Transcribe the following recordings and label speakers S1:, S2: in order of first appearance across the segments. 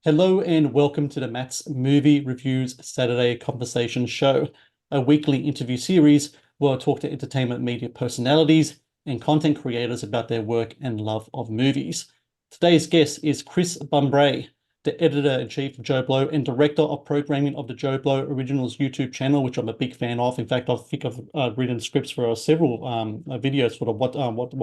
S1: Hello and welcome to the Matt's Movie Reviews Saturday Conversation Show, a weekly interview series where I talk to entertainment media personalities and content creators about their work and love of movies. Today's guest is Chris Bumbray, the editor-in-chief of JoBlo and director of programming of the JoBlo Originals YouTube channel, which I'm a big fan of. In fact, I think I've written scripts for several videos for the What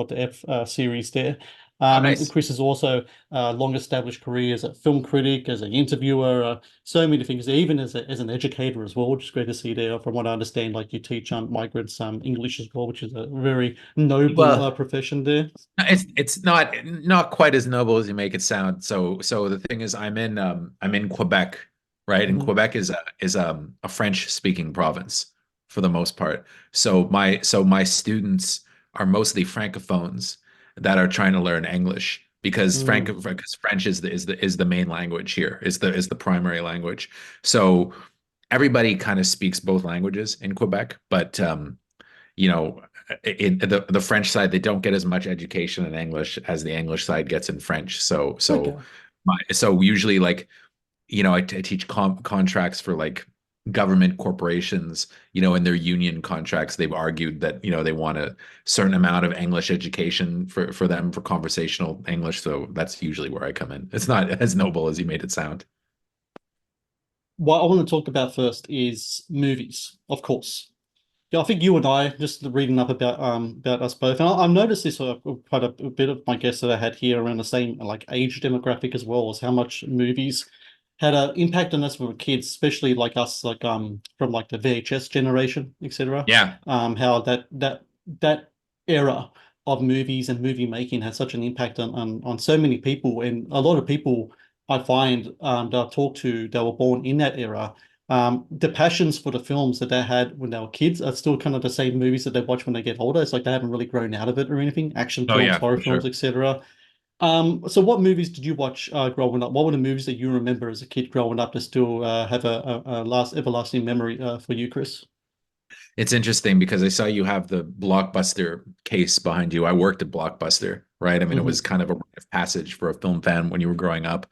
S1: the F series there.
S2: Oh,
S1: And
S2: nice.
S1: Chris is also a long-established career as a film critic, as an interviewer, so many things, even as an educator as well, which is great to see there. From what I understand, like you teach migrants English as well, which is a very noble
S2: Well,
S1: profession there.
S2: it's not quite as noble as you make it sound. So the thing is, I'm in Quebec, right? And
S1: Mhm.
S2: Quebec is a French speaking province for the most part. So my students are mostly francophones that are trying to learn English because French is the main language here, is the primary language. So everybody kind of speaks both languages in Quebec, but you know, in the French side, they don't get as much education in English as the English side gets in French. So
S1: Okay.
S2: so so usually like I teach contracts for like government corporations. In their union contracts, they've argued that they want a certain amount of English education for them for conversational English. So that's usually where I come in. It's not as noble as you made it sound.
S1: What I want to talk about first is movies, of course. Yeah, I think you and I just reading up about us both, and I've noticed this quite a bit of my guests that I had here around the same like age demographic as well as how much movies had an impact on us when we were kids, especially like us, like from like the VHS generation, etc.
S2: Yeah.
S1: How that era of movies and movie making has such an impact on so many people, and a lot of people I find that I've talked to that were born in that era, the passions for the films that they had when they were kids are still kind of the same movies that they watch when they get older. It's like they haven't really grown out of it or anything. Action
S2: Oh
S1: films,
S2: yeah,
S1: horror
S2: for
S1: films,
S2: sure.
S1: etc. So what movies did you watch growing up? What were the movies that you remember as a kid growing up that still have a last everlasting memory for you, Chris?
S2: It's interesting because I saw you have the Blockbuster case behind you. I worked at Blockbuster, right? I mean, it was
S1: Hmm.
S2: kind of a rite of passage for a film fan when you were growing up.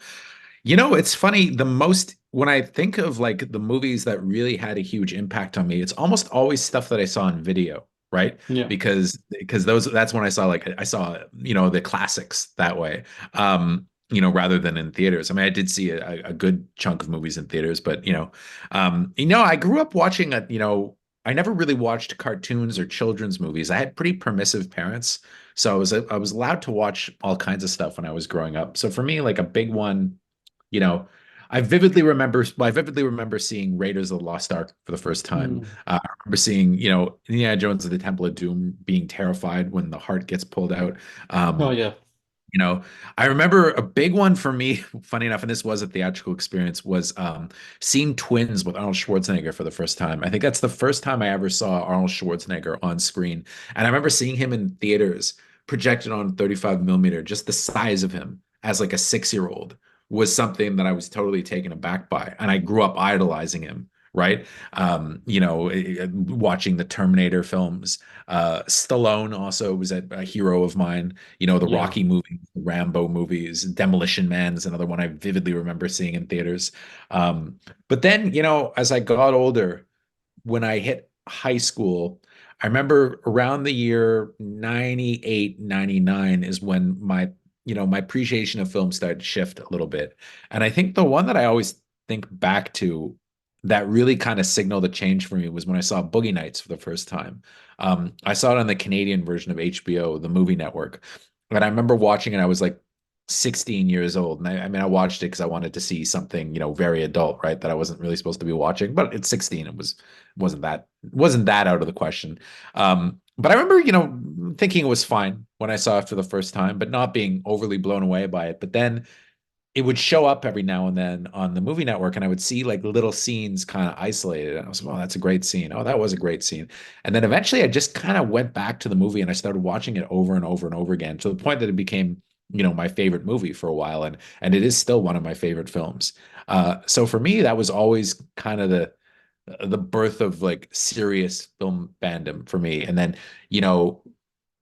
S2: It's funny, when I think of like the movies that really had a huge impact on me, it's almost always stuff that I saw in video, right?
S1: Yeah.
S2: Because that's when I saw the classics that way. Rather than in theaters. I mean, I did see a good chunk of movies in theaters, but I grew up watching I never really watched cartoons or children's movies. I had pretty permissive parents, so I was allowed to watch all kinds of stuff when I was growing up. So for me, like a big one, you know, I vividly remember seeing Raiders of the Lost Ark for the first time.
S1: Mm.
S2: I remember seeing, Indiana Jones of the Temple of Doom, being terrified when the heart gets pulled out.
S1: Oh
S2: Um,
S1: yeah.
S2: you know, I remember a big one for me, funny enough, and this was a theatrical experience, was seeing Twins with Arnold Schwarzenegger for the first time. I think that's the first time I ever saw Arnold Schwarzenegger on screen. And I remember seeing him in theaters, projected on 35 millimeter, just the size of him as like a 6 year old was something that I was totally taken aback by. And I grew up idolizing him, right? Watching the Terminator films. Stallone also was a hero of mine. The
S1: Yeah.
S2: Rocky movies, the Rambo movies, Demolition Man is another one I vividly remember seeing in theaters. But then, as I got older, when I hit high school, I remember around the year 98, 99 is when my appreciation of film started to shift a little bit. And I think the one that I always think back to that really kind of signaled a change for me was when I saw Boogie Nights for the first time. I saw it on the Canadian version of HBO, the movie network. And I remember watching it, I was like 16 years old. And I mean, I watched it because I wanted to see something, very adult, right? That I wasn't really supposed to be watching. But at 16, wasn't that out of the question. But I remember, thinking it was fine when I saw it for the first time, but not being overly blown away by it. But then it would show up every now and then on the movie network, and I would see like little scenes kind of isolated. And I was like, oh, that's a great scene. Oh, that was a great scene. And then eventually I just kind of went back to the movie and I started watching it over and over and over again to the point that it became, my favorite movie for a while. And it is still one of my favorite films. So for me, that was always kind of the birth of like serious film fandom for me. And then, you know,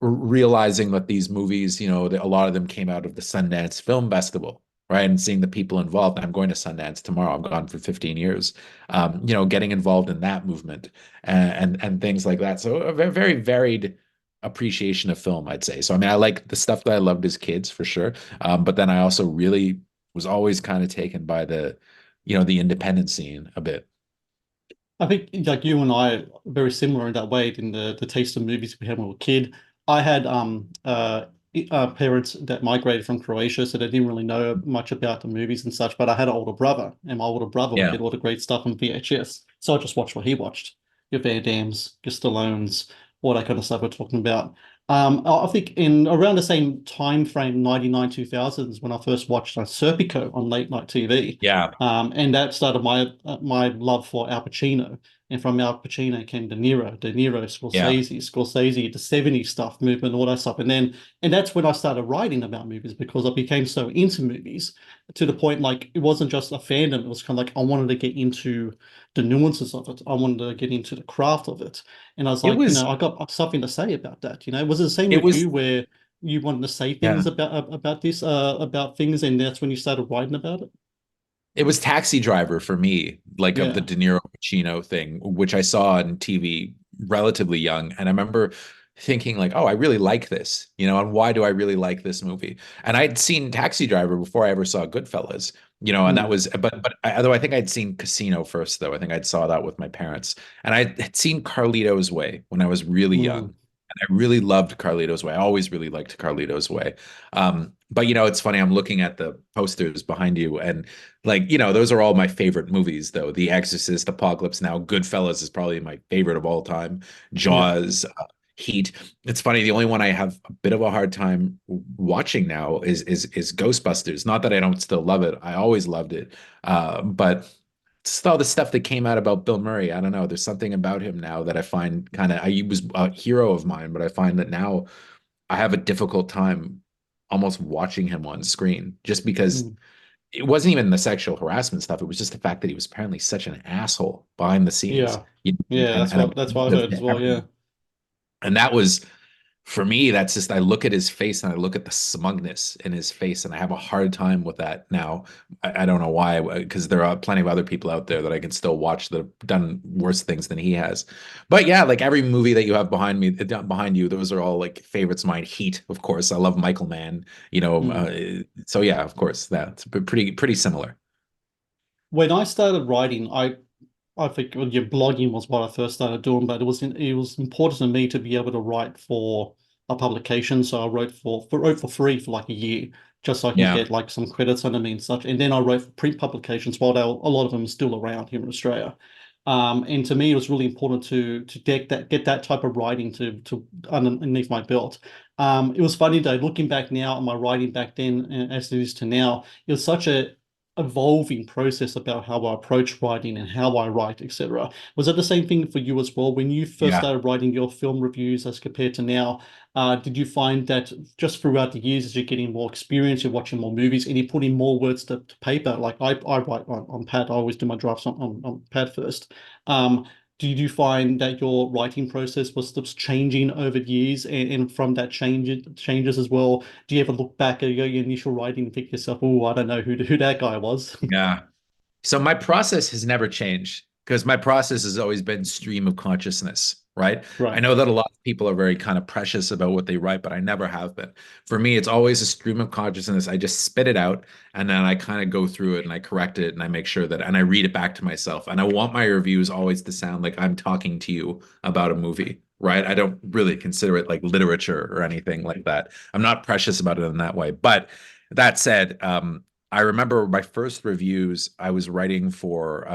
S2: realizing that these movies, a lot of them came out of the Sundance Film Festival, right? And seeing the people involved. I'm going to Sundance tomorrow. I'm gone for 15 years. You know, getting involved in that movement and things like that. So a very varied appreciation of film, I'd say. So I mean, I like the stuff that I loved as kids for sure. But then I also really was always kind of taken by the independent scene a bit.
S1: I think like you and I are very similar in that way in the taste of movies we had when we were a kid. I had parents that migrated from Croatia, so they didn't really know much about the movies and such. But I had an older brother, and my older brother would
S2: Yeah.
S1: get all the great stuff on VHS. So I just watched what he watched. Your Van Dammes, your Stallones, all that kind of stuff we're talking about. I think in around the same time frame, 99, 2000s, when I first watched Serpico on late night TV.
S2: Yeah.
S1: And that started my love for Al Pacino. And from Al Pacino came De Niro,
S2: Yeah.
S1: Scorsese, the 70s stuff, movement, all that stuff. And that's when I started writing about movies because I became so into movies to the point like it wasn't just a fandom, it was kind of like I wanted to get into the nuances of it. I wanted to get into the craft of it. And I was
S2: It
S1: like,
S2: was
S1: I got something to say about that. Was it the same
S2: it
S1: with
S2: was
S1: you where you wanted to say
S2: yeah.
S1: things about this, about things, and that's when you started writing about it?
S2: It was Taxi Driver for me, like of the
S1: Yeah.
S2: De Niro Pacino thing, which I saw on TV relatively young. And I remember thinking like, oh, I really like this, and why do I really like this movie? And I'd seen Taxi Driver before I ever saw Goodfellas, and that
S1: Mm,
S2: was, although I think I'd seen Casino first, though. I think I'd saw that with my parents. And I had seen Carlito's Way when I was really young.
S1: mm,
S2: And I really loved Carlito's Way. I always really liked Carlito's Way. But it's funny. I'm looking at the posters behind you, and like, those are all my favorite movies, though. The Exorcist, Apocalypse Now, Goodfellas is probably my favorite of all time.
S1: yeah.
S2: Jaws, Heat. It's funny. The only one I have a bit of a hard time watching now is Ghostbusters. Not that I don't still love it. I always loved it. But just all the stuff that came out about Bill Murray. I don't know. There's something about him now that I find kind of. He was a hero of mine, but I find that now I have a difficult time almost watching him on screen just because
S1: Mm,
S2: it wasn't even the sexual harassment stuff. It was just the fact that he was apparently such an asshole behind the scenes,
S1: yeah. Yeah,
S2: and, and
S1: that's what I
S2: abusive
S1: heard as
S2: to
S1: well. Yeah.
S2: everyone. And that was, for me, that's just, I look at his face and I look at the smugness in his face, and I have a hard time with that now. I don't know why, because there are plenty of other people out there that I can still watch that have done worse things than he has. But yeah, like every movie that you have behind you, those are all like favorites of mine. Heat, of course. I love Michael Mann,
S1: Mm.
S2: so yeah, of course, that's pretty similar.
S1: When I started writing, I think well, yeah, blogging was what I first started doing, but it was important to me to be able to write for a publication. So I wrote for free for like a year, just so I can
S2: Yeah,
S1: get like some credits under me and such. And then I wrote for print publications, while a lot of them are still around here in Australia. And to me, it was really important to get that type of writing to underneath my belt. It was funny though, looking back now on my writing back then as it is to now, it was such a evolving process about how I approach writing and how I write, etc. Was that the same thing for you as well? When you first
S2: yeah.
S1: started writing your film reviews as compared to now, did you find that just throughout the years, as you're getting more experience, you're watching more movies, and you're putting more words to paper? Like I write on pad. I always do my drafts on pad first. Um, did you find that your writing process was just changing over the years, and from that changes as well? Do you ever look back at your initial writing and think to yourself, "Oh, I don't know who that guy was"?
S2: Yeah. So my process has never changed because my process has always been stream of consciousness, right? I
S1: Right.
S2: know that a lot of people are very kind of precious about what they write, but I never have been. For me, it's always a stream of consciousness. I just spit it out and then I kind of go through it and I correct it and I make sure that, and I read it back to myself. And I want my reviews always to sound like I'm talking to you about a movie, right? I don't really consider it like literature or anything like that. I'm not precious about it in that way. But that said, I remember my first reviews I was writing for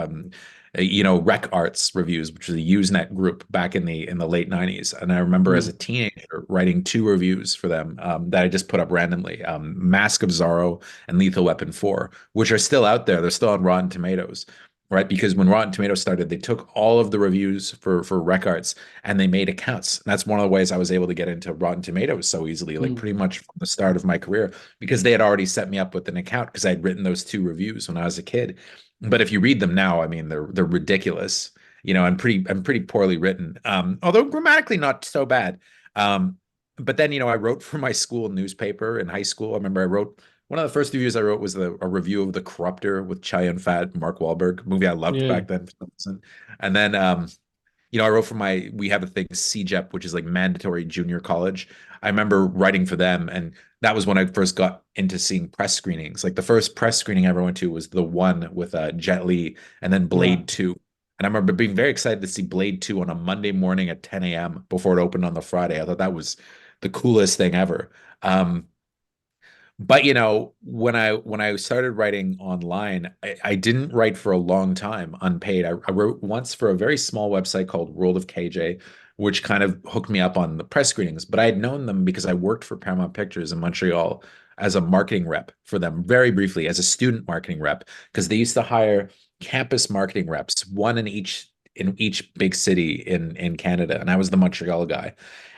S2: Rec Arts Reviews, which was a Usenet group back in the late 90s. And I remember as a
S1: Mm,
S2: teenager writing two reviews for them that I just put up randomly, Mask of Zorro and Lethal Weapon 4, which are still out there. They're still on Rotten Tomatoes. Right, because when Rotten Tomatoes started, they took all of the reviews for Rec Arts and they made accounts. And that's one of the ways I was able to get into Rotten Tomatoes so easily, like
S1: mm,
S2: pretty much from the start of my career, because they had already set me up with an account because I'd written those two reviews when I was a kid. But if you read them now, I mean, they're ridiculous, and pretty poorly written. Although grammatically not so bad. But then, I wrote for my school newspaper in high school. I remember I wrote one of the first reviews I wrote was a review of The Corruptor with Chow Yun-fat, Mark Wahlberg, movie I loved
S1: Yeah.
S2: back then for some reason. And then I wrote for we have a thing, CJEP, which is like mandatory junior college. I remember writing for them, and that was when I first got into seeing press screenings. Like the first press screening I ever went to was the one with Jet Li, and then
S1: Right.
S2: Blade 2. And I remember being very excited to see Blade 2 on a Monday morning at 10 a.m. before it opened on the Friday. I thought that was the coolest thing ever. Um, but when I started writing online, I didn't write for a long time unpaid. I wrote once for a very small website called World of KJ, which kind of hooked me up on the press screenings. But I had known them because I worked for Paramount Pictures in Montreal as a marketing rep for them very briefly as a student marketing rep because they used to hire campus marketing reps, one in each big city in Canada, and I was the Montreal guy.
S1: Right.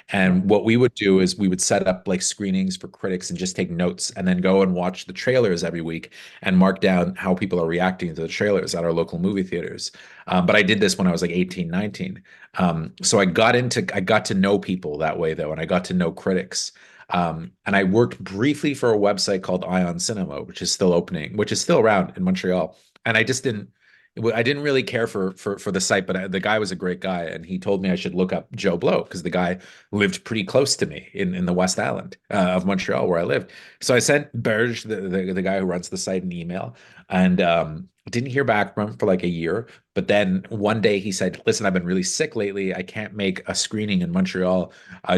S2: And what we would do is we would set up like screenings for critics and just take notes and then go and watch the trailers every week and mark down how people are reacting to the trailers at our local movie theaters. But I did this when I was like 18, 19. So I got to know people that way though, and I got to know critics. And I worked briefly for a website called Ion Cinema, which is still opening, which is still around in Montreal. And I didn't really care for the site, but the guy was a great guy, and he told me I should look up JoBlo because the guy lived pretty close to me in the West Island of Montreal where I lived. So I sent Berge, the guy who runs the site, an email, and didn't hear back from him for like a year. But then one day he said, "Listen, I've been really sick lately. I can't make a screening in Montreal.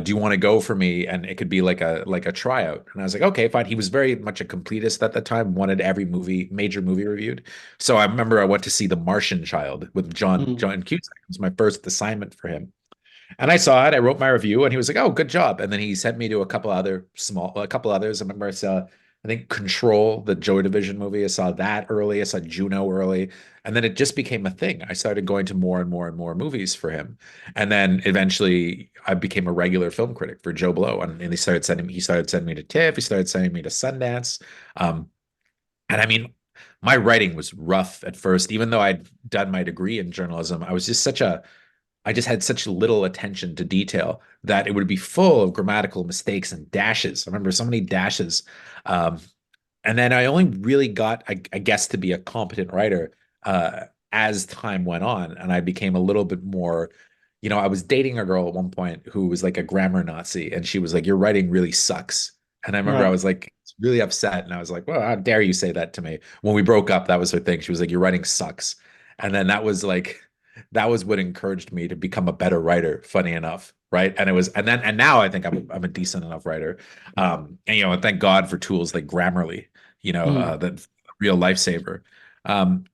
S2: Do you want to go for me? And it could be like a tryout." And I was like, "Okay, fine." He was very much a completist at the time, wanted every major movie reviewed. So I remember I went to see The Martian Child with
S1: Mm.
S2: John Cusack. It was my first assignment for him. And I saw it, I wrote my review, and he was like, "Oh, good job." And then he sent me to a couple others. I remember I saw, I think Control, the Joy Division movie. I saw that early. I saw Juno early. And then it just became a thing. I started going to more and more and more movies for him. And then eventually I became a regular film critic for Joe Blow. And he started sending me to TIFF, he started sending me to Sundance. Um, and I mean, my writing was rough at first, even though I'd done my degree in journalism. I just had such little attention to detail that it would be full of grammatical mistakes and dashes. I remember so many dashes. Um, and then I only really got, I guess, to be a competent writer as time went on. And I became a little bit more, I was dating a girl at one point who was like a grammar Nazi. And she was like, "Your writing really sucks." And I remember I
S1: Right.
S2: was like, really upset. And I was like, "Well, how dare you say that to me?" When we broke up, that was her thing. She was like, "Your writing sucks." And then that was what encouraged me to become a better writer, funny enough. Right. And now I think I'm a decent enough writer. And thank God for tools like Grammarly,
S1: Mm.
S2: that real lifesaver. Um,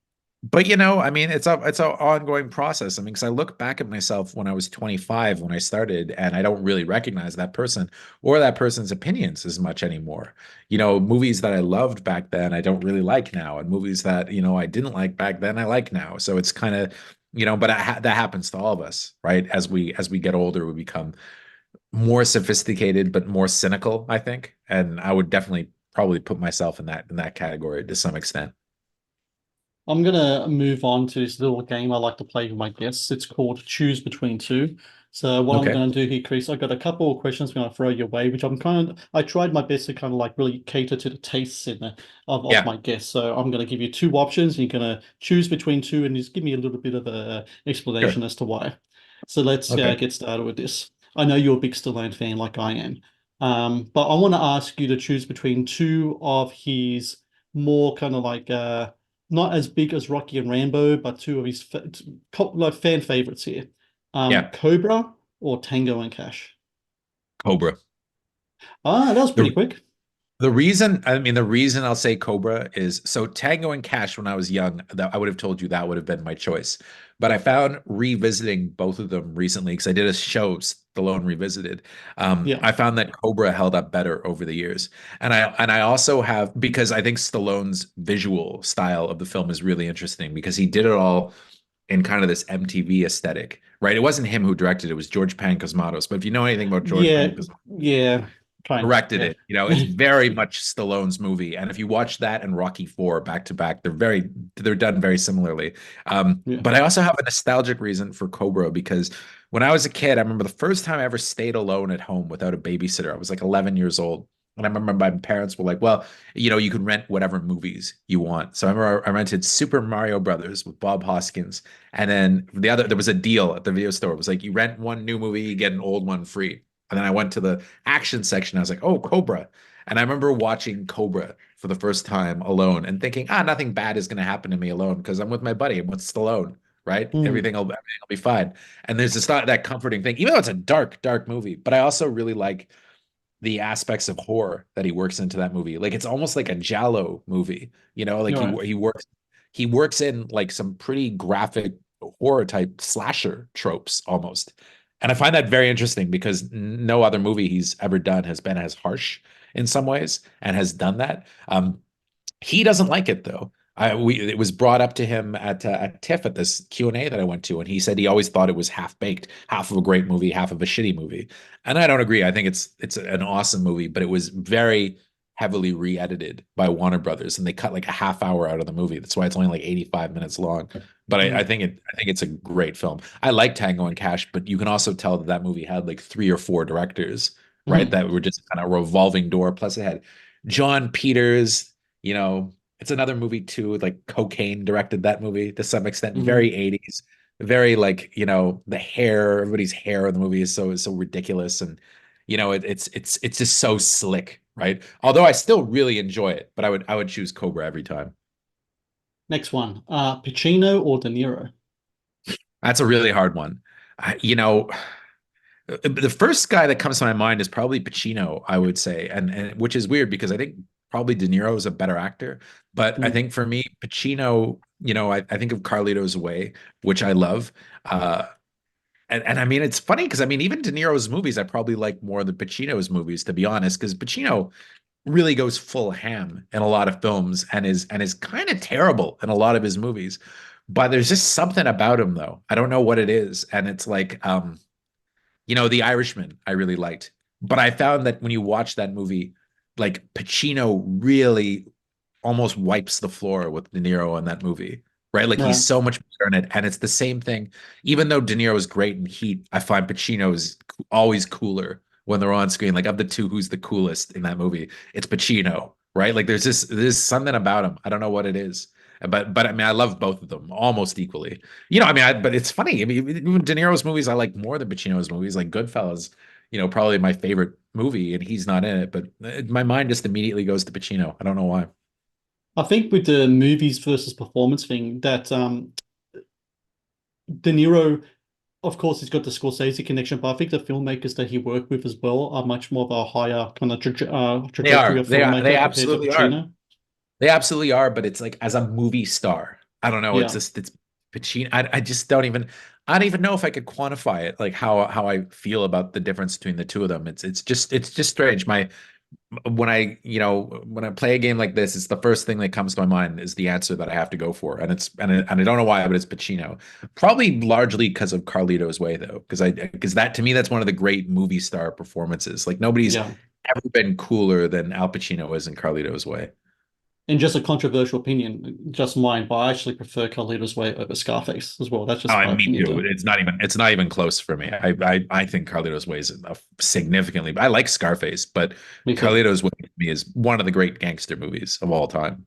S2: but I mean, it's a ongoing process. I mean, because I look back at myself when I was 25 when I started, and I don't really recognize that person or that person's opinions as much anymore. Movies that I loved back then, I don't really like now, and movies that I didn't like back then, I like now. So it's kind of, but that happens to all of us, right? As we get older, we become more sophisticated, but more cynical, I think. And I would definitely probably put myself in that category to some extent.
S1: I'm gonna move on to this little game I like to play with my guests. It's called Choose Between Two. So what I'm
S2: Okay.
S1: gonna do here, Chris, I've got a couple of questions I'm gonna throw your way, which I tried my best to kind of like really cater to the tastes of
S2: Yeah.
S1: my guests. So I'm gonna give you two options. You're gonna choose between two and just give me a little bit of a explanation
S2: Sure.
S1: as to why. So let's
S2: Okay.
S1: get started with this. I know you're a big Stallone fan like I am. But I want to ask you to choose between two of his more kind of like not as big as Rocky and Rambo, but two of his like fan favorites here.
S2: Yeah.
S1: Cobra or Tango and Cash.
S2: Cobra.
S1: Ah, that was pretty
S2: The
S1: quick.
S2: the reason I'll say Cobra is so Tango and Cash when I was young, that I would have told you that would have been my choice. But I found revisiting both of them recently because I did a show, Stallone Revisited.
S1: Yeah,
S2: I found that Cobra held up better over the years. And I also have because I think Stallone's visual style of the film is really interesting because he did it all in kind of this MTV aesthetic, right? It wasn't him who directed it was George Pancosmatos. But if you know anything about George
S1: yeah,
S2: Pancosmatos,
S1: yeah, kind of,
S2: directed
S1: yeah,
S2: it. It's very much Stallone's movie. And if you watch that and Rocky 4 back to back, they're done very similarly.
S1: yeah.
S2: But I also have a nostalgic reason for Cobra because when I was a kid, I remember the first time I ever stayed alone at home without a babysitter. I was like 11 years old. And I remember my parents were like, well, you can rent whatever movies you want. So I remember I rented Super Mario Brothers with Bob Hoskins. And then there was a deal at the video store. It was like, you rent one new movie, you get an old one free. And then I went to the action section. I was like, oh, Cobra. And I remember watching Cobra for the first time alone and thinking, nothing bad is going to happen to me alone because I'm with my buddy. I'm with Stallone, right?
S1: Mm,
S2: Everything will be fine. And there's just that comforting thing, even though it's a dark, dark movie. But I also really like the aspects of horror that he works into that movie. Like it's almost like a Giallo movie, like
S1: you're right.
S2: he works in like some pretty graphic horror type slasher tropes almost. And I find that very interesting because no other movie he's ever done has been as harsh in some ways and has done that. He doesn't like it though. It was brought up to him at TIFF at this Q&A that I went to, and he said he always thought it was half baked, half of a great movie, half of a shitty movie. And I don't agree. I think it's an awesome movie, but it was very heavily re-edited by Warner Brothers, and they cut like a half hour out of the movie. That's why it's only like 85 minutes long. But I
S1: Mm,
S2: think it's a great film. I like Tango and Cash, but you can also tell that movie had like three or four directors, right?
S1: mhm,
S2: That were just kind of revolving door. Plus, it had John Peters. It's another movie too. Like Cocaine directed that movie to some extent.
S1: mhm.
S2: Very 80s, very like the hair. Everybody's hair in the movie is so ridiculous, and it's just so slick, right? Although I still really enjoy it, but I would choose Cobra every time.
S1: Next one, Pacino or De Niro?
S2: That's a really hard one. The first guy that comes to my mind is probably Pacino, I would say, and which is weird because I think probably De Niro is a better actor, but I
S1: Mm,
S2: think for me, Pacino, I think of Carlito's Way, which I love. And I mean, it's funny because I mean, even De Niro's movies, I probably like more than Pacino's movies, to be honest, because Pacino really goes full ham in a lot of films and is kind of terrible in a lot of his movies. But there's just something about him, though. I don't know what it is, and it's like, The Irishman, I really liked. But I found that when you watch that movie, like Pacino really almost wipes the floor with De Niro in that movie, right? Like he's
S1: right.
S2: so much better in it. And it's the same thing. Even though De Niro is great in Heat, I find Pacino is always cooler when they're on screen. Like of the two, who's the coolest in that movie? It's Pacino, right? Like there's something about him. I don't know what it is. But I mean, I love both of them almost equally. I mean, but it's funny. I mean, even De Niro's movies I like more than Pacino's movies. Like Goodfellas, probably my favorite movie, and he's not in it. But my mind just immediately goes to Pacino. I don't know why.
S1: I think with the movies versus performance thing, that De Niro, of course, he's got the Scorsese connection, but I think the filmmakers that he worked with as well are much more of a higher kind of
S2: They
S1: trajectory
S2: are.
S1: of
S2: They are. They
S1: filmmaker compared to
S2: absolutely are.
S1: Pacino.
S2: They absolutely are. But it's like as a movie star, I don't know.
S1: Yeah.
S2: It's Pacino. I just don't even. I don't even know if I could quantify it. Like how I feel about the difference between the two of them. It's just strange. When I play a game like this, it's the first thing that comes to my mind is the answer that I have to go for, and I don't know why, but it's Pacino. Probably largely because of Carlito's Way, though, because that to me that's one of the great movie star performances. Like nobody's
S1: Yeah.
S2: ever been cooler than Al Pacino is in Carlito's Way.
S1: And just a controversial opinion, just mine, but I actually prefer Carlito's Way over Scarface as well. That's
S2: Oh,
S1: just my
S2: and me
S1: opinion
S2: too.
S1: too.
S2: It's not even close for me. I think Carlito's Way is significantly. I like Scarface, but
S1: Me too.
S2: Carlito's Way to me is one of the great gangster movies of all time.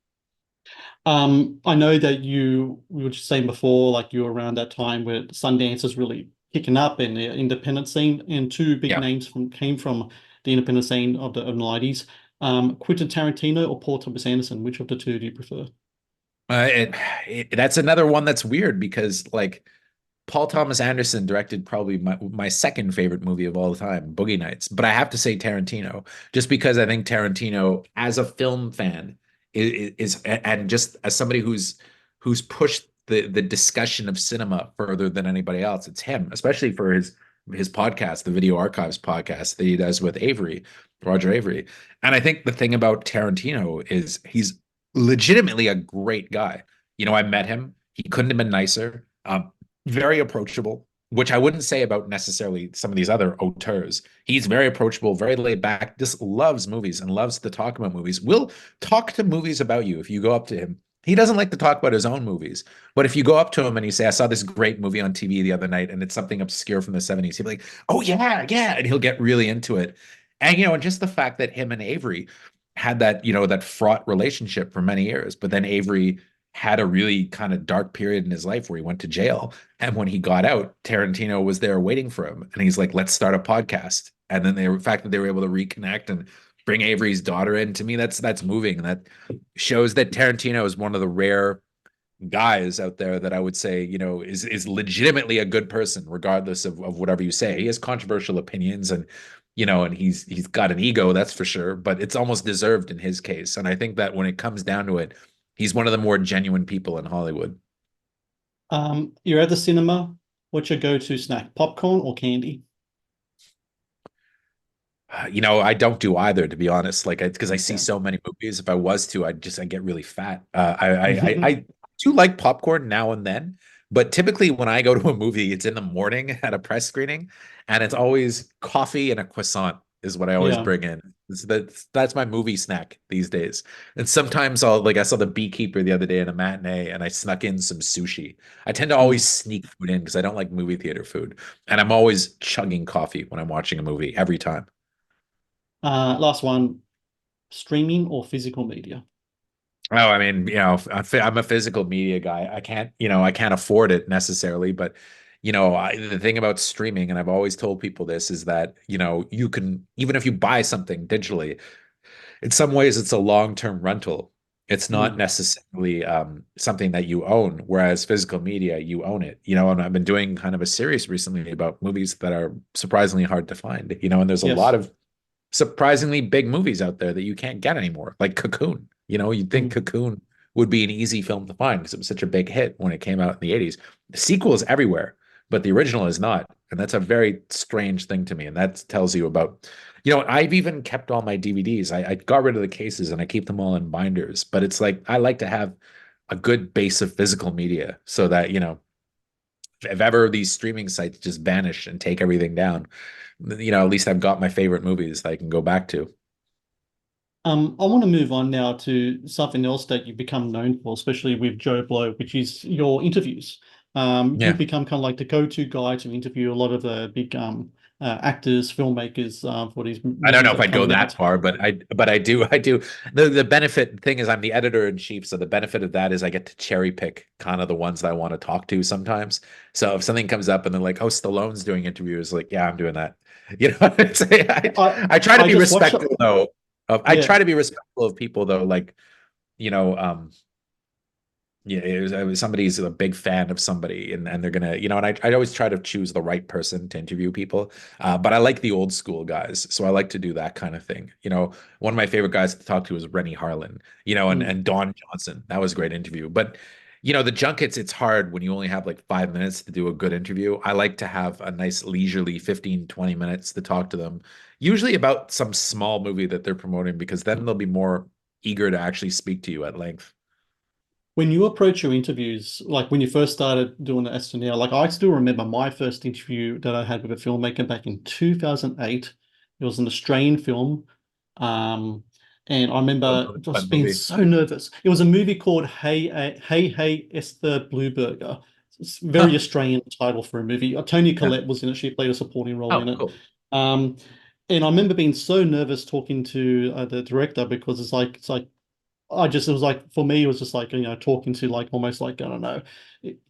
S1: I know that we were just saying before, like you were around that time where Sundance is really picking up in the independent scene, and two big
S2: Yeah.
S1: names came from the independent scene of the 90s. Quentin Tarantino or Paul Thomas Anderson, which of the two do you prefer?
S2: Uh, it, that's another one that's weird because like Paul Thomas Anderson directed probably my second favorite movie of all time, Boogie Nights. But I have to say Tarantino, just because I think Tarantino, as a film fan, and just as somebody who's pushed the discussion of cinema further than anybody else, it's him, especially for his podcast, the Video Archives podcast that he does with Roger Avery. And I think the thing about Tarantino is he's legitimately a great guy. I met him. He couldn't have been nicer. Very approachable, which I wouldn't say about necessarily some of these other auteurs. He's very approachable, very laid back, just loves movies and loves to talk about movies. Will talk to movies about you if you go up to him. He doesn't like to talk about his own movies, but if you go up to him and you say, I saw this great movie on TV the other night and it's something obscure from the 70s, he'll be like, oh, yeah, yeah. And he'll get really into it. And and just the fact that him and Avery had that, that fraught relationship for many years, but then Avery had a really kind of dark period in his life where he went to jail. And when he got out, Tarantino was there waiting for him. And he's like, let's start a podcast. And then the fact that they were able to reconnect and bring Avery's daughter in, to me, that's moving. And that shows that Tarantino is one of the rare guys out there that I would say, is legitimately a good person, regardless of whatever you say. He has controversial opinions and and he's got an ego, that's for sure, but it's almost deserved in his case. And I think that when it comes down to it, he's one of the more genuine people in Hollywood.
S1: You're at the cinema. What's your go-to snack? Popcorn or candy?
S2: I don't do either, to be honest. Like, because I see
S1: Okay.
S2: so many movies. If I was to, I get really fat. I do like popcorn now and then, but typically when I go to a movie, it's in the morning at a press screening, and it's always coffee and a croissant is what I always
S1: Yeah.
S2: bring in. That's my movie snack these days. And sometimes I saw The Beekeeper the other day in a matinee, and I snuck in some sushi. I tend to always
S1: Mm.
S2: sneak food in because I don't like movie theater food, and I'm always chugging coffee when I'm watching a movie every time.
S1: Last one, streaming or physical media?
S2: Oh, I mean, I'm a physical media guy. I can't afford it necessarily, but the thing about streaming, and I've always told people this, is that, you can, even if you buy something digitally, in some ways it's a long-term rental. It's not
S1: Mm.
S2: necessarily something that you own, whereas physical media, you own it. And I've been doing kind of a series recently about movies that are surprisingly hard to find, and there's a lot
S1: Yes.
S2: of surprisingly big movies out there that you can't get anymore, like Cocoon. You'd think
S1: Mm.
S2: Cocoon would be an easy film to find because it was such a big hit when it came out in the 80s. The sequel is everywhere, but the original is not. And that's a very strange thing to me. And that tells you about, I've even kept all my DVDs. I got rid of the cases and I keep them all in binders. But it's like I like to have a good base of physical media so that, if ever these streaming sites just vanish and take everything down, at least I've got my favorite movies that I can go back to.
S1: I want to move on now to something else that you've become known for, especially with Joe Blow, which is your interviews. You've
S2: Yeah.
S1: become kind of like the go-to guy to interview a lot of the big actors, filmmakers for these
S2: I don't know
S1: movies
S2: if
S1: that are
S2: I'd go
S1: coming
S2: that
S1: out.
S2: far, but I do. The benefit thing is I'm the editor in chief, so the benefit of that is I get to cherry pick kind of the ones that I want to talk to sometimes. So if something comes up and they're like, "Oh, Stallone's doing interviews," like, yeah, I'm doing that.
S1: I
S2: I try to
S1: I
S2: be
S1: just watched.
S2: respectful though. I try
S1: Yeah.
S2: to be respectful of people though, like you know, um, yeah, it was somebody's a big fan of somebody, and they're gonna, and I always try to choose the right person to interview people. But I like the old school guys, so I like to do that kind of thing. One of my favorite guys to talk to is Rennie Harlan, and
S1: Mm.
S2: and Don Johnson. That was a great interview. But the junkets, it's hard when you only have like 5 minutes to do a good interview. I like to have a nice leisurely 15, 20 minutes to talk to them, usually about some small movie that they're promoting, because then they'll be more eager to actually speak to you at length.
S1: When you approach your interviews, like when you first started doing the SNL, like I still remember my first interview that I had with a filmmaker back in 2008. It was an Australian film. Um, and I remember
S2: Fun
S1: just being
S2: movie.
S1: so nervous. It was a movie called Hey Hey Esther Blueberger. It's a very
S2: Huh.
S1: Australian title for a movie. Tony
S2: Yeah.
S1: Collette was in it. She played a supporting role in
S2: Oh,
S1: it.
S2: cool.
S1: Um, and I remember being so nervous talking to the director because it's like it was like, for me, it was just like, talking to like almost like, I don't know.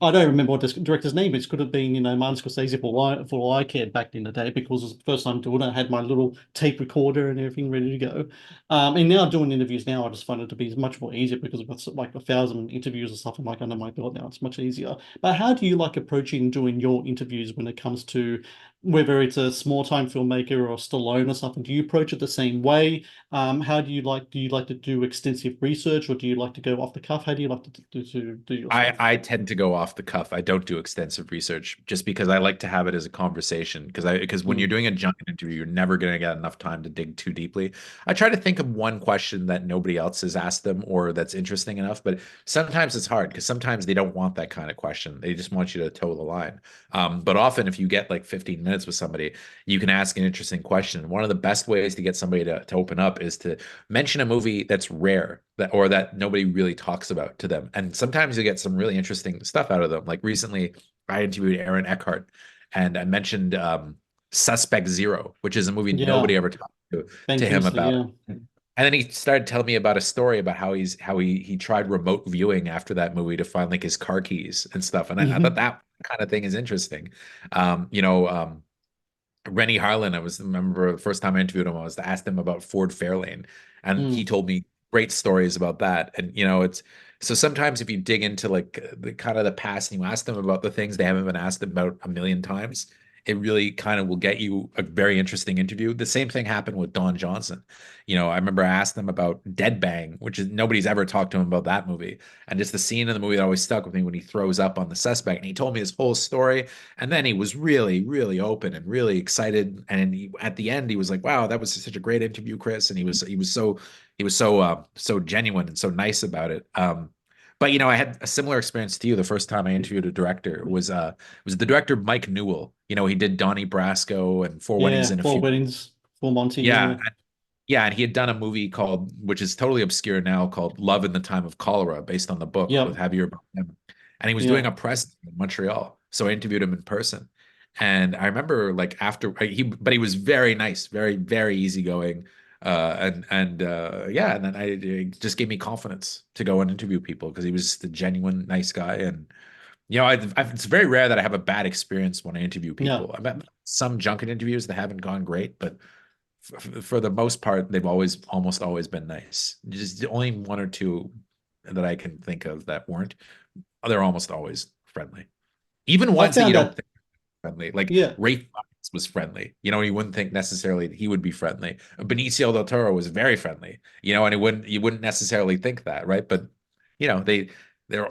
S1: I don't remember what this director's name is. Could have been, Martin Scorsese for all I cared back in the day because it was the first time doing it. I had my little tape recorder and everything ready to go. And now doing interviews now, I just find it to be much more easier because I've got like 1,000 interviews or something like under my belt now. It's much easier. But how do you like approaching doing your interviews when it comes to whether it's a small time filmmaker or Stallone or something? Do you approach it the same way? How do you like to do extensive research or do you like to go off the cuff? How do you like to do your
S2: I
S1: stuff?
S2: I tend to go off the cuff. I don't do extensive research just because I like to have it as a conversation. Because when you're
S1: Mm.
S2: doing a junket interview, you're never going to get enough time to dig too deeply. I try to think of one question that nobody else has asked them or that's interesting enough, but sometimes it's hard because sometimes they don't want that kind of question. They just want you to toe the line. But often, if you get like 15 minutes with somebody, you can ask an interesting question. One of the best ways to get somebody to open up is to mention a movie that's rare that nobody really talks about to them. And sometimes you get some really interesting stuff out of them. Like recently, I interviewed Aaron Eckhart and I mentioned Suspect Zero, which is a movie
S1: Yeah.
S2: nobody ever talked.
S1: Ben
S2: to him
S1: Kingsley,
S2: about
S1: yeah.
S2: it. And then he started telling me about a story about how he tried remote viewing after that movie to find like his car keys and stuff. And I thought
S1: Hmm.
S2: that kind of thing is interesting. You know, Rennie Harlan, remember the first time I interviewed him, I was to ask him about Ford Fairlane, and he
S1: Mm.
S2: told me great stories about that. And you know, it's so sometimes if you dig into like the kind of the past and you ask them about the things they haven't been asked about a million times, it really kind of will get you a very interesting interview. The same thing happened with Don Johnson. You know, I remember I asked him about Dead Bang, which is nobody's ever talked to him about that movie. And just the scene in the movie that always stuck with me when he throws up on the suspect. And he told me his whole story. And then he was really, really open and really excited. And at the end, he was like, "Wow, that was such a great interview, Chris." And he was so genuine and so nice about it. But you know, I had a similar experience to you. The first time I interviewed a director was the director Mike Newell. You know, he did Donnie Brasco and Four Weddings
S1: Yeah,
S2: and a
S1: Four
S2: Few.
S1: Weddings, for Monty,
S2: Yeah,
S1: yeah.
S2: yeah, and he had done a movie called, which is totally obscure now, called Love in the Time of Cholera, based on the book with
S1: Yep,
S2: Javier Bardem. And he was doing
S1: yeah.
S2: a press in Montreal, so I interviewed him in person. And I remember, like after but he was very nice, very very easygoing, yeah, and then it just gave me confidence to go and interview people because he was just a genuine nice guy. And you know, it's very rare that I have a bad experience when I interview
S1: Yeah.
S2: people. I've had some junket interviews that haven't gone great, but for the most part, they've almost always been nice. Just only one or two that I can think of that weren't. They're almost always friendly. Even
S1: I
S2: ones that you
S1: found
S2: don't
S1: that,
S2: think are friendly. Like
S1: yeah.
S2: Ray Fiennes was friendly. You know, you wouldn't think necessarily that he would be friendly. Benicio del Toro was very friendly. You know, and you wouldn't necessarily think that, right? But you know, they're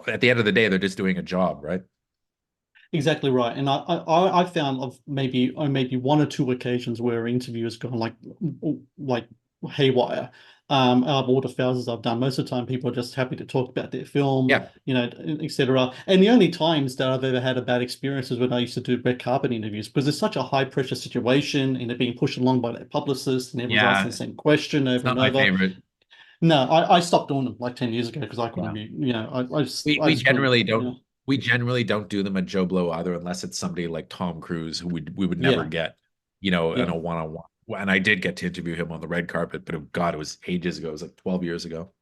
S2: at the end of the day, they're just doing a job, right?
S1: Exactly right. And I found of maybe on maybe one or two occasions where interviews gone like haywire. Out of all the thousands I've done, most of the time people are just happy to talk about their film,
S2: Yeah.
S1: you know, etc. And the only times that I've ever had a bad experience is when I used to do red carpet interviews because it's such a high pressure situation and they're being pushed along by their publicist and everyone's asking the
S2: Yeah.
S1: same question
S2: It's
S1: over and
S2: not my
S1: over.
S2: favorite.
S1: No, I stopped doing them like 10 years ago because I couldn't
S2: Yeah.
S1: be, you know,
S2: We
S1: I
S2: we
S1: just couldn't,
S2: generally
S1: you
S2: don't
S1: know.
S2: we generally don't do them at Joe Blow either, unless it's somebody like Tom Cruise who we would never
S1: Yeah,
S2: get, you know, in
S1: yeah.
S2: a one-on-one. And I did get to interview him on the red carpet, but God, it was ages ago. It was like 12 years ago.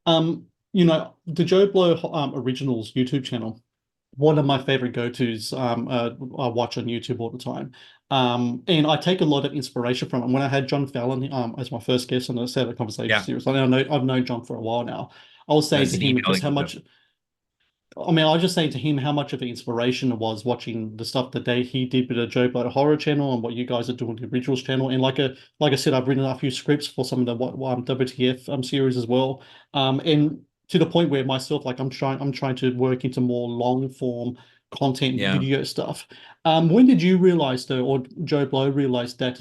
S1: You know, the JoBlo Originals YouTube channel, one of my favorite go-tos I watch on YouTube all the time. And I take a lot of inspiration from it. When I had John Fallon as my first guest on the Saturday Conversation
S2: Yeah,
S1: series, I've known John for a while now. I was
S2: I
S1: saying
S2: was
S1: to him just
S2: emailing
S1: how
S2: with
S1: much
S2: him.
S1: I was just saying to him how much of the inspiration it was watching the stuff that he did with the Joe Blow Horror channel and what you guys are doing with the Originals channel. And like I said, I've written a few scripts for some of the WTF series as well. And to the point where myself, like I'm trying to work into more long form content
S2: Yeah,
S1: video stuff. When did you realize though, or Joe Blow realized that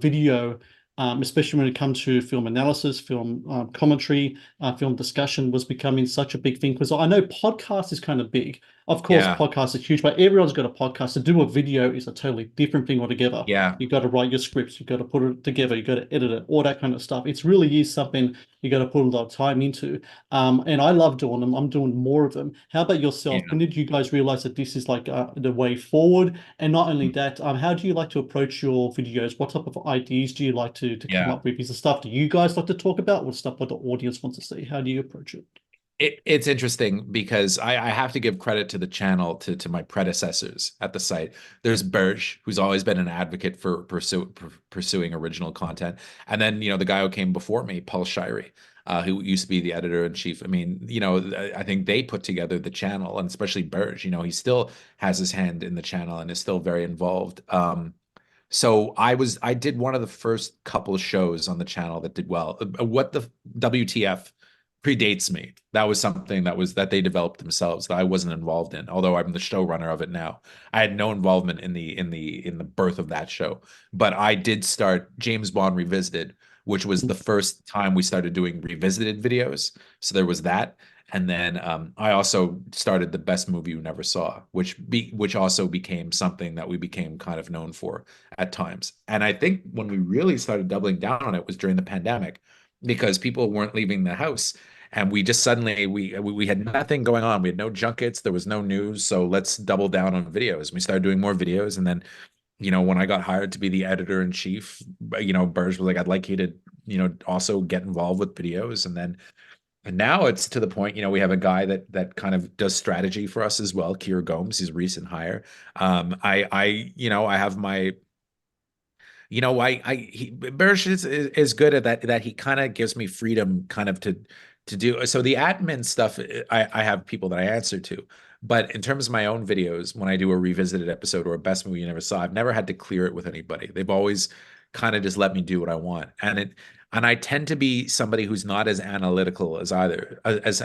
S1: video, especially when it comes to film analysis, film commentary, film discussion was becoming such a big thing because I know podcast is kind of big. Of course,
S2: yeah,
S1: podcast is huge, but everyone's got a podcast. To do a video is a totally different thing altogether.
S2: yeah,
S1: You got to write your scripts, you got to put it together, you got to edit it, all that kind of stuff. It's really is something you got to put a lot of time into. And I love doing them. I'm doing more of them. How about yourself?
S2: yeah.
S1: When did you guys realize that this is like the way forward? And not only that, how do you like to approach your videos? What type of ideas do you like to come
S2: Yeah.
S1: up with? Is the stuff that you guys like to talk about, or stuff that the audience wants to see? How do you approach it?
S2: It's interesting because I have to give credit to the channel to my predecessors at the site. There's Berge, who's always been an advocate for pursuing original content, and then you know the guy who came before me, Paul Shirey, who used to be the editor in chief. I mean, you know, I think they put together the channel, and especially Berge. You know, he still has his hand in the channel and is still very involved. So I did one of the first couple of shows on the channel that did well. What the WTF predates me. That was something that they developed themselves that I wasn't involved in, although I'm the showrunner of it now. I had no involvement in the birth of that show. But I did start James Bond Revisited, which was the first time we started doing revisited videos. So there was that. And then I also started the best movie you never saw, which also became something that we became kind of known for at times. And I think when we really started doubling down on it was during the pandemic because people weren't leaving the house. And we just suddenly we had nothing going on. We had no junkets, there was no news. So let's double down on videos. We started doing more videos, and then when I got hired to be the editor in chief, Burge was like, I'd like you to, also get involved with videos. And now it's to the point, we have a guy that kind of does strategy for us as well, Kier Gomes. He's a recent hire. I have my Bersh is good at that he kind of gives me freedom kind of to do. So the admin stuff, I have people that I answer to. But in terms of my own videos, when I do a revisited episode or a best movie you never saw, I've never had to clear it with anybody. They've always kind of just let me do what I want. And I tend to be somebody who's not as analytical as either as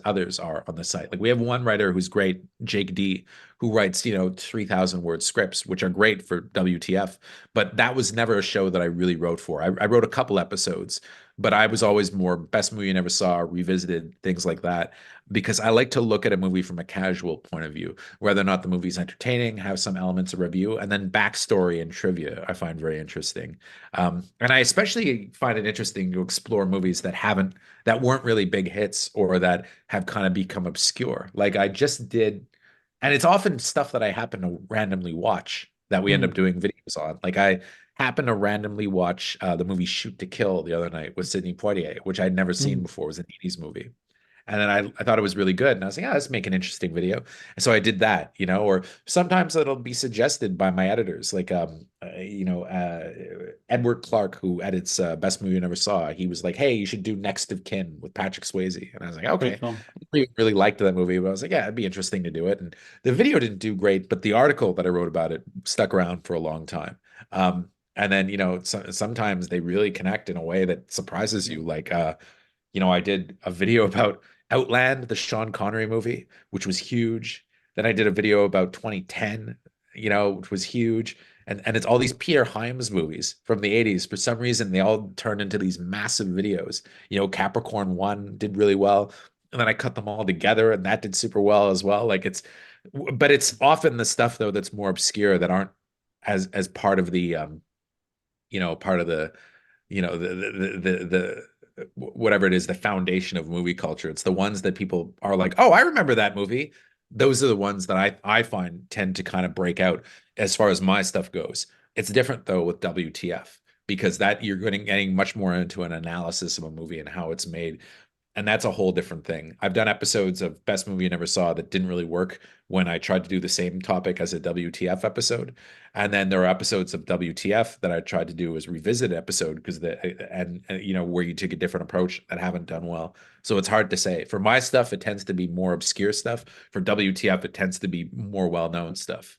S2: others are on the site. Like we have one writer who's great, Jake D, who writes 3,000 word scripts, which are great for WTF. But that was never a show that I really wrote for. I wrote a couple episodes, but I was always more best movie you never saw, revisited, things like that, because I like to look at a movie from a casual point of view, whether or not the movie's entertaining, have some elements of review, and then backstory and trivia I find very interesting. And I especially find it interesting to explore movies that weren't really big hits or that have kind of become obscure. Like I just did, and it's often stuff that I happen to randomly watch that we end up
S1: Mm,
S2: doing videos on. Like I happened to randomly watch the movie Shoot to Kill the other night with Sidney Poitier, which I'd never seen
S1: mm,
S2: before. It was an 80s movie. And then I thought it was really good. And I was like, yeah, let's make an interesting video. And so I did that, or sometimes it'll be suggested by my editors, like, Edward Clark, who edits Best Movie You Never Saw. He was like, hey, you should do Next of Kin with Patrick Swayze. And I was like,
S1: great
S2: okay.
S1: film.
S2: I really liked that movie, but I was like, yeah, it'd be interesting to do it. And the video didn't do great, but the article that I wrote about it stuck around for a long time. And then, sometimes they really connect in a way that surprises you. Like, I did a video about Outland, the Sean Connery movie, which was huge. Then I did a video about 2010, which was huge. And it's all these Peter Hyams movies from the 80s. For some reason, they all turned into these massive videos. Capricorn 1 did really well. And then I cut them all together, and that did super well as well. But it's often the stuff though that's more obscure that aren't as part of the part of the the whatever it is, the foundation of movie culture. It's the ones that people are like, oh, I remember that movie. Those are the ones that I find tend to kind of break out as far as my stuff goes. It's different though with WTF, because that you're getting much more into an analysis of a movie and how it's made. And that's a whole different thing. I've done episodes of Best Movie You Never Saw that didn't really work when I tried to do the same topic as a WTF episode. And then there are episodes of WTF that I tried to do as revisit episode because where you take a different approach that haven't done well. So it's hard to say. For my stuff, it tends to be more obscure stuff. For WTF, it tends to be more well-known stuff.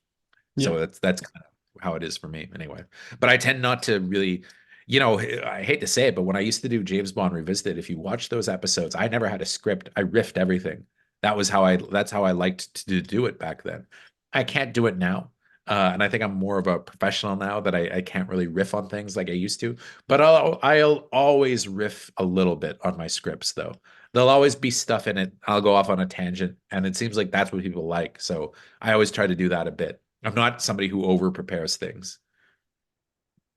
S1: Yeah.
S2: So that's kind of how it is for me anyway. But I tend not to really, I hate to say it, but when I used to do James Bond Revisited, if you watch those episodes, I never had a script. I riffed everything. That's how I liked to do it back then. I can't do it now. And I think I'm more of a professional now that I can't really riff on things like I used to. But I'll always riff a little bit on my scripts though. There'll always be stuff in it. I'll go off on a tangent, and it seems like that's what people like. So I always try to do that a bit. I'm not somebody who over prepares things.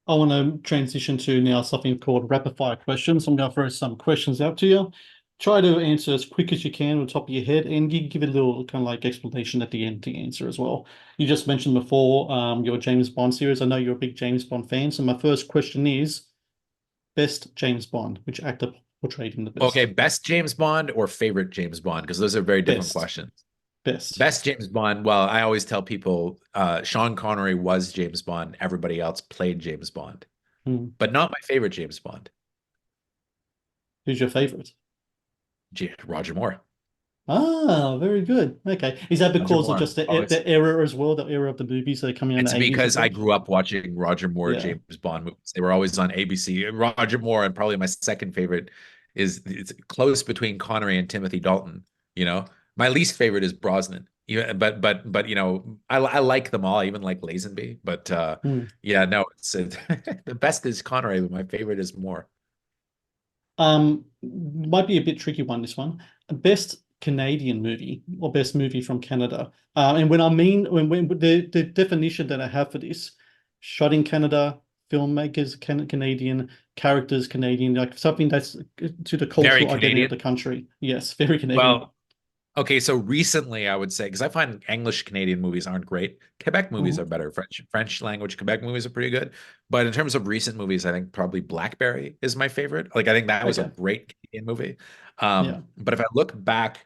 S1: I want to transition to now something called rapid fire questions. I'm going to throw some questions out to you. Try to answer as quick as you can on the top of your head, and give it a little kind of like explanation at the end to answer as well. You just mentioned before your James Bond series. I know you're a big James Bond fan. So my first question is best James Bond, which actor portrayed him the
S2: Okay,
S1: best?
S2: best James Bond or favorite James Bond? Because those are very different
S1: Best.
S2: questions.
S1: Best.
S2: Best James Bond. Well, I always tell people Sean Connery was James Bond. Everybody else played James Bond,
S1: Hmm.
S2: but not my favorite James Bond.
S1: Who's your favorite?
S2: Roger Moore.
S1: Ah, very good. Okay. Is that
S2: Roger
S1: because of
S2: Moore.
S1: just the
S2: Always.
S1: the era as well, the era of the movies that are coming out in
S2: It's
S1: the 80s as
S2: because I
S1: well?
S2: grew up watching Roger Moore
S1: Yeah.
S2: James Bond movies. They were always on ABC. Roger Moore, and probably my second favorite is it's close between Connery and Timothy Dalton. My least favorite is Brosnan. Yeah, but I like them all. I even like Lazenby. But
S1: Hmm.
S2: yeah, no, it's the best is Connery, but my favorite is Moore.
S1: Might be a bit tricky one, this one. Best Canadian movie or best movie from Canada. And when I mean when the definition that I have for this, shot in Canada, filmmakers Canadian, characters Canadian, like something that's to the
S2: Very
S1: cultural identity of
S2: Canadian.
S1: the country. Yes, very Canadian.
S2: Well, Okay, so recently I would say, because I find English Canadian movies aren't great. Quebec movies are
S1: Mhm.
S2: better. French language Quebec movies are pretty good. But in terms of recent movies, I think probably Blackberry is my favorite. Like I think that was a
S1: Okay.
S2: great Canadian movie.
S1: Yeah.
S2: But if I look back,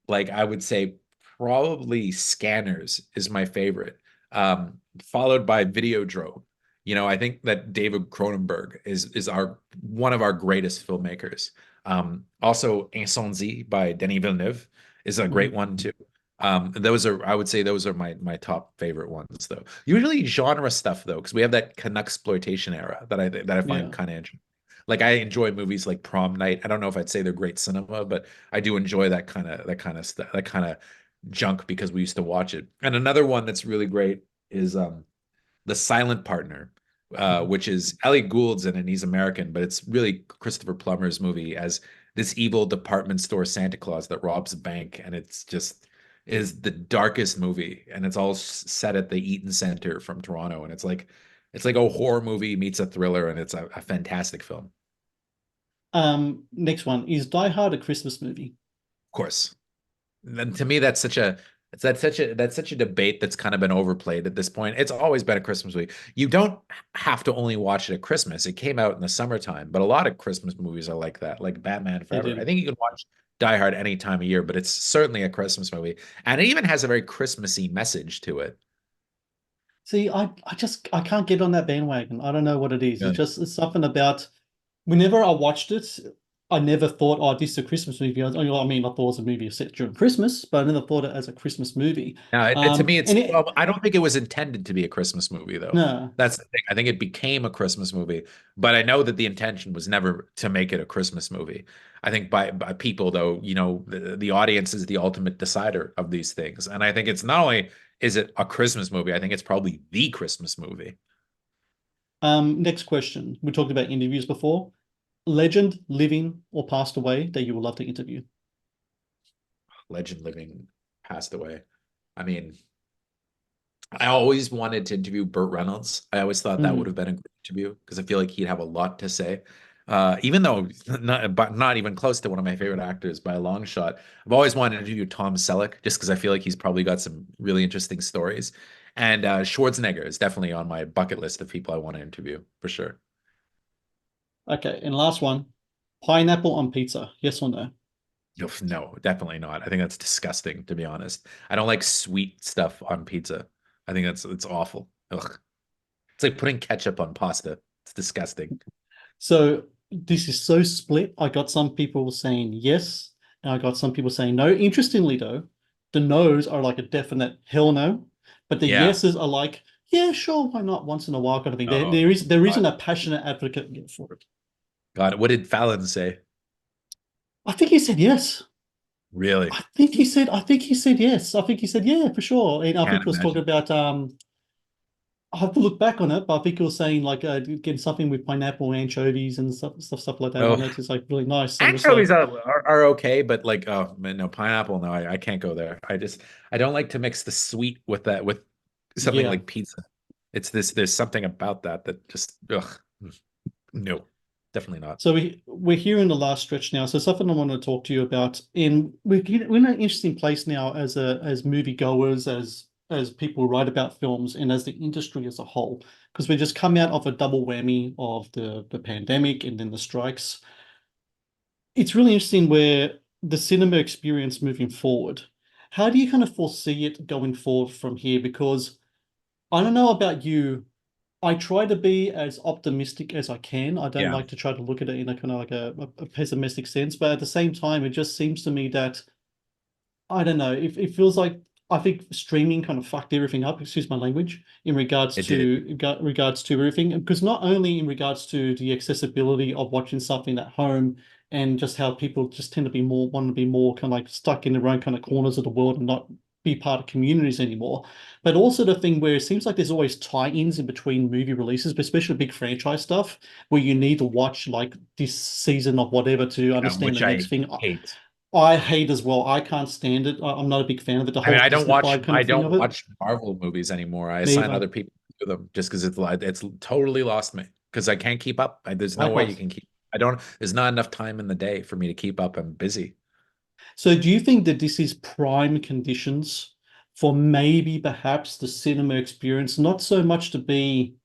S2: like I would say probably Scanners is my favorite. Followed by Videodrome. I think that David Cronenberg is our one of our greatest filmmakers. Also Incendie by Denis Villeneuve is a great
S1: Mhm.
S2: one too. Those are, I would say, those are my top favorite ones though. Usually genre stuff though, because we have that Canuxploitation era that I find
S1: Yeah.
S2: kind of interesting. Like I enjoy movies like Prom Night. I don't know if I'd say they're great cinema, but I do enjoy that kind of stuff, that kind of junk because we used to watch it. And another one that's really great is The Silent Partner,
S1: Mhm.
S2: which is Ellie Gould's in it, and he's American, but it's really Christopher Plummer's movie as this evil department store Santa Claus that robs a bank, and it's just is the darkest movie, and it's all set at the Eaton Center from Toronto, and it's like a horror movie meets a thriller, and it's a fantastic film.
S1: Next one is Die Hard a Christmas movie?
S2: Of course. And to me, that's such a debate that's kind of been overplayed at this point. It's always been a Christmas movie. You don't have to only watch it at Christmas. It came out in the summertime, but a lot of Christmas movies are like that, like Batman
S1: They
S2: Forever. I
S1: do.
S2: think you can watch Die Hard any time of year, but it's certainly a Christmas movie, and it even has a very Christmassy message to it.
S1: See, I can't get on that bandwagon. I don't know what it is.
S2: Really?
S1: It's something about whenever I watched it, I never thought, oh, this is a Christmas movie. I mean, I thought it was a movie set during Christmas, but I never thought it as a Christmas movie.
S2: Now, to me,
S1: And
S2: well, I don't think it was intended to be a Christmas movie, though.
S1: no,
S2: That's the thing. I think it became a Christmas movie, but I know that the intention was never to make it a Christmas movie. I think by people, though, the audience is the ultimate decider of these things. And I think it's not only is it a Christmas movie, I think it's probably the Christmas movie.
S1: Next question. We talked about interviews before. Legend, living or passed away that you would love to interview.
S2: Legend living passed away. I mean, I always wanted to interview Burt Reynolds. I always thought that would
S1: Mm.
S2: have been a good interview because I feel like he'd have a lot to say. Even though not even close to one of my favorite actors by a long shot. I've always wanted to interview Tom Selleck just because I feel like he's probably got some really interesting stories. And Schwarzenegger is definitely on my bucket list of people I want to interview for sure.
S1: Okay, and last one. Pineapple on pizza, yes or no?
S2: No, definitely not. I think that's disgusting, to be honest. I don't like sweet stuff on pizza. I think it's awful. Ugh. It's like putting ketchup on pasta. It's disgusting.
S1: So this is so split. I got some people saying yes, and I got some people saying no. Interestingly, though, the no's are like a definite hell no, but the
S2: Yeah.
S1: yeses are like, yeah, sure, why not? Once in a while, kind of thing. There,
S2: Oh,
S1: there is there
S2: God.
S1: isn't a passionate advocate for it.
S2: God, what did Fallon say?
S1: I think he said yes.
S2: Really?
S1: I think he said yes. I think he said yeah for sure. And I think
S2: Can't
S1: he was talking
S2: imagine.
S1: about I have to look back on it, but I think he was saying like getting something with pineapple, anchovies, and stuff like that on
S2: Oh,
S1: it. It's like really nice. So it's
S2: anchovies are okay, but like, oh man, no, pineapple, no, I can't go there. I don't like to mix the sweet with that with something
S1: yeah.
S2: like pizza. There's something about that just, ugh, no, definitely not.
S1: So we're here in the last stretch now. So something I want to talk to you about, and we're in an interesting place now as moviegoers, as people who write about films, and as the industry as a whole, because we just come out of a double whammy of the pandemic and then the strikes. It's really interesting where the cinema experience moving forward. How do you kind of foresee it going forward from here? Because I don't know about you. I try to be as optimistic as I can. I don't
S2: Yeah.
S1: like to try to look at it in a kind of like a pessimistic sense, but at the same time, it just seems to me that I don't know. It feels like I think streaming kind of fucked everything up. Excuse my language in
S2: It did.
S1: regards to everything. Because not only in regards to the accessibility of watching something at home and just how people just tend to be more want to be more kind of like stuck in their own kind of corners of the world and not be part of communities anymore. But also the thing where it seems like there's always tie-ins in between movie releases, but especially big franchise stuff, where you need to watch like this season of whatever to understand the
S2: Which
S1: next
S2: I
S1: thing.
S2: hate.
S1: I hate as well. I can't stand it. I'm not a big fan of it. The
S2: I mean,
S1: whole Disney five kind
S2: I
S1: of thing
S2: don't
S1: of it.
S2: watch Marvel movies anymore. I
S1: Me
S2: assign
S1: either.
S2: other people to them just because it's totally lost me because I can't keep up. There's no way you
S1: Likewise.
S2: can keep. I don't. There's not enough time in the day for me to keep up. I'm busy.
S1: So do you think that this is prime conditions for maybe perhaps the cinema experience, not so much to be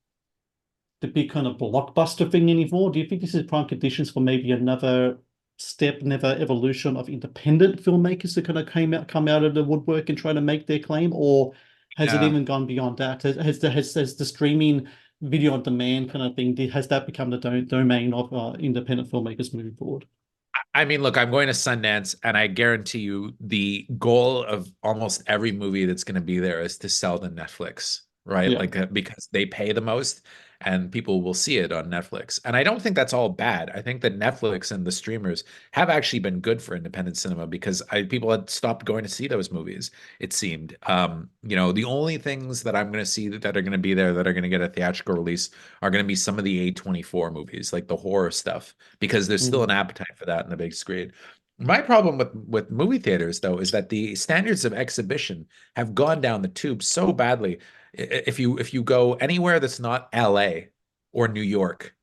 S1: the big kind of blockbuster thing anymore? Do you think this is prime conditions for maybe another step, another evolution of independent filmmakers that kind of come out of the woodwork and try to make their claim, or has it
S2: Yeah.
S1: even gone beyond that? Has the streaming video on demand kind of thing, has that become the domain of independent filmmakers moving forward?
S2: I mean, look, I'm going to Sundance, and I guarantee you the goal of almost every movie that's going to be there is to sell to Netflix, right?
S1: Yeah.
S2: Like, because they pay the most and people will see it on Netflix. And I don't think that's all bad. I think that Netflix and the streamers have actually been good for independent cinema because people had stopped going to see those movies, it seemed. The only things that I'm going to see that are going to be there that are going to get a theatrical release are going to be some of the A24 movies, like the horror stuff, because there's still an
S1: Mm.
S2: appetite for that in the big screen. My problem with movie theaters, though, is that the standards of exhibition have gone down the tube so badly. If you go anywhere that's not LA or New York,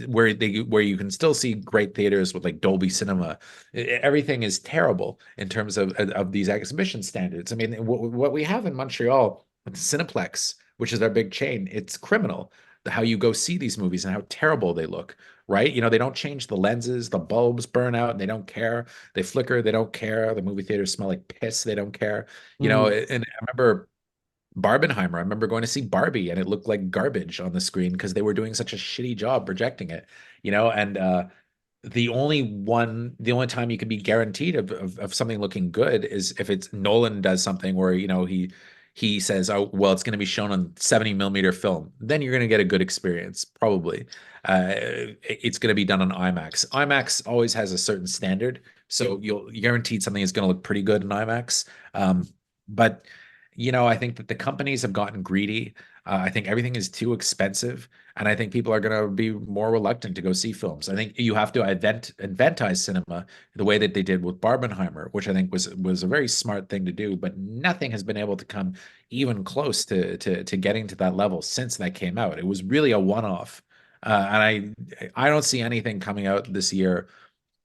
S2: where you can still see great theaters with like Dolby Cinema, everything is terrible in terms of these exhibition standards. I mean, what we have in Montreal, with Cineplex, which is our big chain, it's criminal how you go see these movies and how terrible they look, right? They don't change the lenses, the bulbs burn out, and they don't care. They flicker, they don't care. The movie theaters smell like piss, they don't care.
S1: Mm.
S2: And I remember Barbenheimer. I remember going to see Barbie and it looked like garbage on the screen because they were doing such a shitty job projecting it, and the only time you can be guaranteed of something looking good is if it's Nolan does something where he says, oh well, it's going to be shown on 70 millimeter film, then you're going to get a good experience probably. It's going to be done on IMAX always has a certain standard, so you'll guaranteed something is going to look pretty good in IMAX. But I think that the companies have gotten greedy. I think everything is too expensive, and I think people are going to be more reluctant to go see films. I think you have to inventize cinema the way that they did with Barbenheimer, which I think was a very smart thing to do. But nothing has been able to come even close to getting to that level since that came out. It was really a one-off, and I don't see anything coming out this year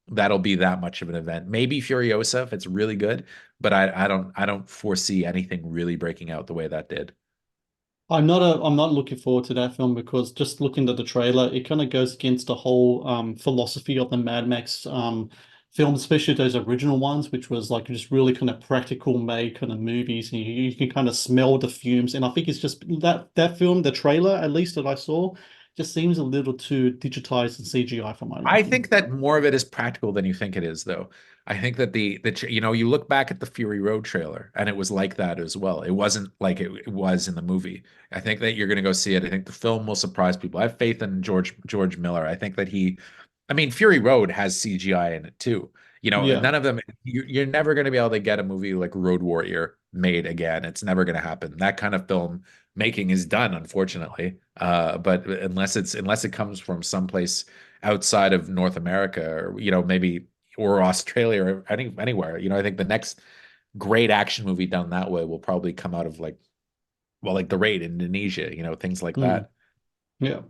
S2: that'll be that much of an event. Maybe Furiosa if it's really good, but I don't foresee anything really breaking out the way that did.
S1: I'm not looking forward to that film because just looking at the trailer, it kind of goes against the whole philosophy of the Mad Max films, especially those original ones, which was like just really kind of practical made kind of movies, and you can kind of smell the fumes. And I think it's just that film, the trailer at least that I saw, just seems a little too digitized and CGI for my
S2: I
S1: liking.
S2: think that more of it is practical than you think it is, though. I think that you look back at the Fury Road trailer and it was like that as well. It wasn't like it was in the movie. I think that you're going to go see it. I think the film will surprise people. I have faith in George Miller. I think that I mean, Fury Road has CGI in it too.
S1: Yeah.
S2: None of them. You're never going to be able to get a movie like Road Warrior made again. It's never going to happen. That kind of film making is done, unfortunately. But unless it comes from someplace outside of North America or maybe or Australia or anywhere. I think the next great action movie done that way will probably come out of like The Raid, Indonesia, things like
S1: Mm.
S2: that.
S1: Yeah.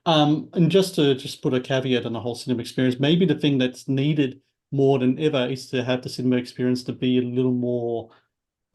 S1: And just to just put a caveat on the whole cinema experience, maybe the thing that's needed more than ever is to have the cinema experience to be a little more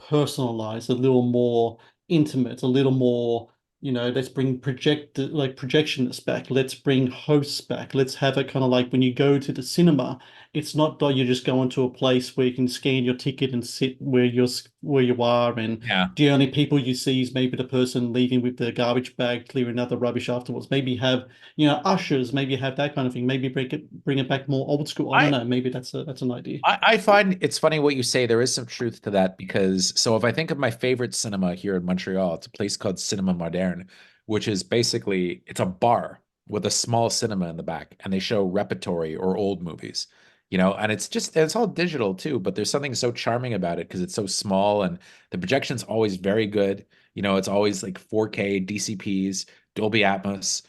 S1: personalized, a little more intimate, a little more, let's bring projectionists back. Let's bring hosts back. Let's have it kind of like when you go to the cinema, it's not that you just go into a place where you can scan your ticket and sit where you are, and
S2: Yeah.
S1: the only people you see is maybe the person leaving with the garbage bag, clearing out the rubbish afterwards. Maybe have, ushers, maybe have that kind of thing. Maybe bring it back more old school. I don't
S2: I
S1: know. Maybe that's an idea.
S2: I find it's funny what you say. There is some truth to that because so if I think of my favorite cinema here in Montreal, it's a place called Cinema Moderne, which is basically it's a bar with a small cinema in the back, and they show repertory or old movies, and it's all digital too, but there's something so charming about it because it's so small and the projection's always very good. It's always like 4K DCPs, Dolby Atmos.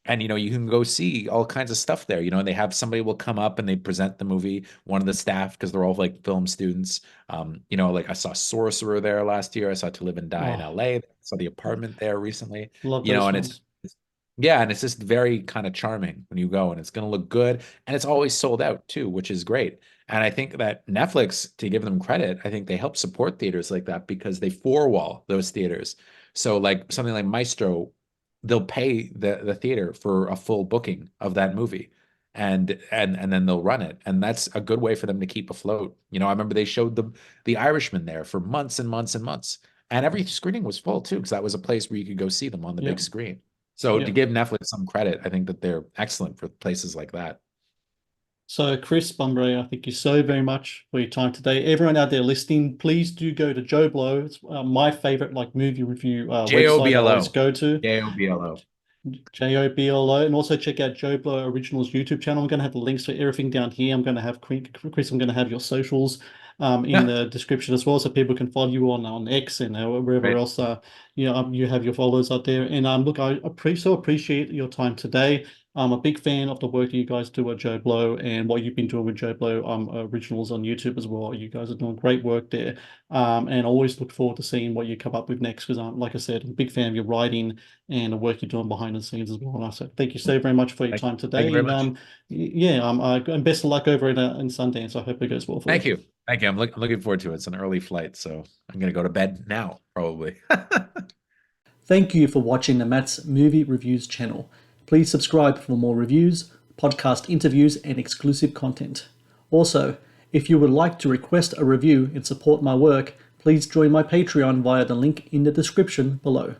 S2: And you can go see all kinds of stuff there, and they have somebody will come up and they present the movie, one of the staff, because they're all like film students. Like I saw Sorcerer there last year. I saw To Live and Die in
S1: Oh,
S2: LA. I saw The Apartment there recently.
S1: love those
S2: And it's
S1: films.
S2: Yeah, and it's just very kind of charming when you go, and it's going to look good, and it's always sold out too, which is great. And I think that Netflix, to give them credit, I think they help support theaters like that because they four-wall those theaters. So like something like Maestro, they'll pay the theater for a full booking of that movie. And then they'll run it. And that's a good way for them to keep afloat. You know, I remember they showed the Irishman there for months and months and months. And every screening was full too, because that was a place where you could go see them on the
S1: Yeah,
S2: big screen. So to
S1: yeah.
S2: give Netflix some credit, I think that they're excellent for places like that.
S1: So, Chris Bumbray, I thank you so very much for your time today. Everyone out there listening, please do go to JoBlo. It's my favorite like movie review website I always
S2: JoBlo.
S1: go to.
S2: JoBlo.
S1: JoBlo, and also check out JoBlo Originals YouTube channel. I'm going to have the links for everything down here. I'm going to have Chris. I'm going to have your socials in the description as well, so people can follow you on X and wherever
S2: Right.
S1: else you have your followers out there. And look, I so appreciate your time today. I'm a big fan of the work that you guys do at JoBlo and what you've been doing with JoBlo Originals on YouTube as well. You guys are doing great work there, and always look forward to seeing what you come up with next. Because like I said, I'm a big fan of your writing and the work you're doing behind the scenes as well. And I said, thank you so very much for your time
S2: Thank you
S1: today.
S2: very
S1: And
S2: much.
S1: yeah, and best of luck over in Sundance. I hope it goes well for you.
S2: Thank you. Thank you. I'm looking forward to it. It's an early flight, so I'm going to go to bed now, probably.
S1: Thank you for watching the Matt's Movie Reviews channel. Please subscribe for more reviews, podcast interviews, and exclusive content. Also, if you would like to request a review and support my work, please join my Patreon via the link in the description below.